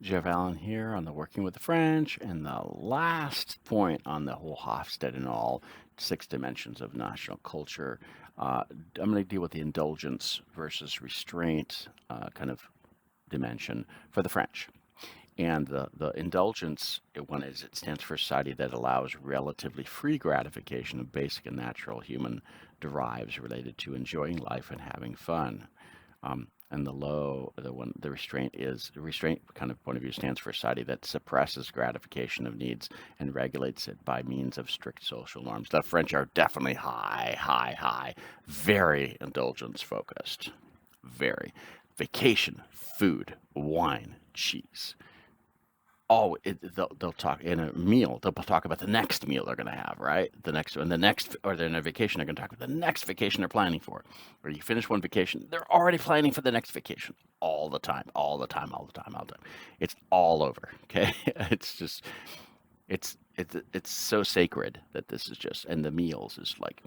Jeff Allen here on the Working with the French, and the last point on the whole Hofstede and all 6 dimensions of national culture. I'm going to deal with the indulgence versus restraint kind of dimension for the French. And the indulgence, it stands for a society that allows relatively free gratification of basic and natural human drives related to enjoying life and having fun. And the restraint kind of point of view stands for a society that suppresses gratification of needs and regulates it by means of strict social norms. The French are definitely high, very indulgence focused. Very. Vacation, food, wine, cheese. They'll talk in a meal. They'll talk about the next meal they're going to have, right? Or they're in a vacation. They're going to talk about the next vacation they're planning for. Or you finish one vacation, they're already planning for the next vacation all the time, all the time, all the time, all the time. It's all over. Okay, it's just it's so sacred that this is just, and the meals is like,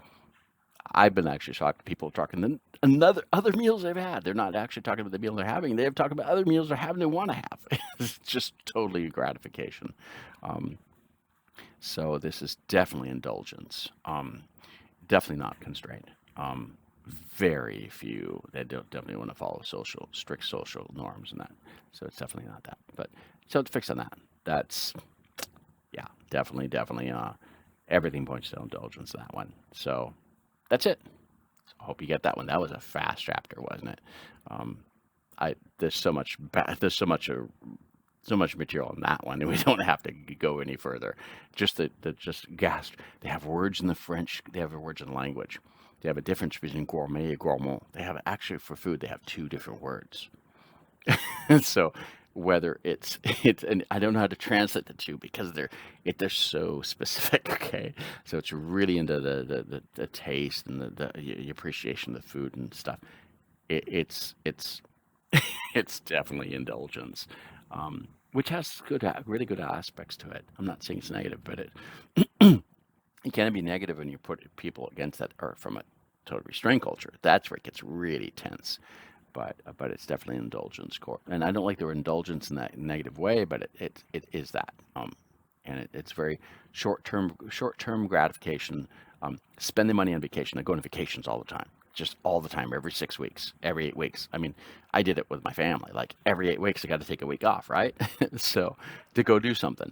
I've been actually shocked at people talking other meals they've had. They're not actually talking about the meal they're having. They're talking about other meals they're having they want to have. It's just totally gratification. Um, so this is definitely indulgence. Definitely not constraint. Very few. They don't definitely want to follow strict social norms and that. So it's definitely not that. But so to fix on that, that's yeah, definitely. Everything points to indulgence in that one. So that's it. So I hope you get that one. That was a fast chapter, wasn't it? Um, there's so much material in that one, and we don't have to go any further. Just gasp. They have words in the French. They have words in the language. They have a difference between gourmet and gourmand. They have actually for food. They have 2 different words. So whether and I don't know how to translate the two because they're so specific. Okay, so it's really into the taste and the appreciation of the food and stuff. It's it's definitely indulgence, which has really good aspects to it. I'm not saying it's negative, but it can be negative when you put people against that or from a total restraint culture. That's where it gets really tense. But it's definitely indulgence core, and I don't like the word indulgence in that negative way, but it is that, and it's very short term gratification. Spending money on vacation. I go on vacations all the time, just all the time, every 6 weeks, every 8 weeks. I mean, I did it with my family. Like every 8 weeks, I got to take a week off, right? So to go do something.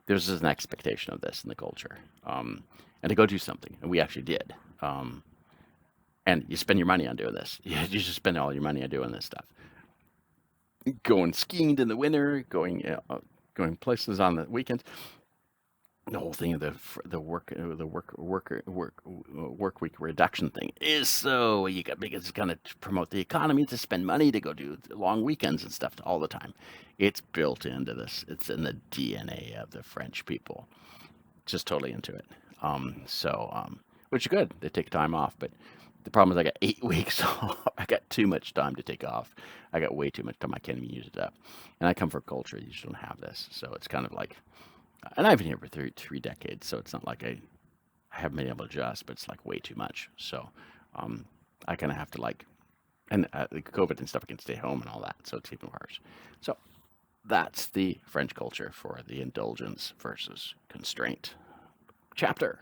There's an expectation of this in the culture, and to go do something, and we actually did. And you spend your money on doing this. You just spend all your money on doing this stuff. Going skiing in the winter, going places on the weekends. The whole thing of work week reduction thing is so you got because it's gonna promote the economy to spend money to go do long weekends and stuff all the time. It's built into this. It's in the DNA of the French people. Just totally into it. Which is good. They take time off, but the problem is I got 8 weeks off. I got too much time to take off. I got way too much time. I can't even use it up. And I come from a culture you just don't have this, so it's kind of like. And I've been here for three decades, so it's not like I haven't been able to adjust, but it's like way too much. So um, I kind of have to like, and COVID and stuff, I can stay home and all that, so it's even worse. So that's the French culture for the indulgence versus constraint chapter.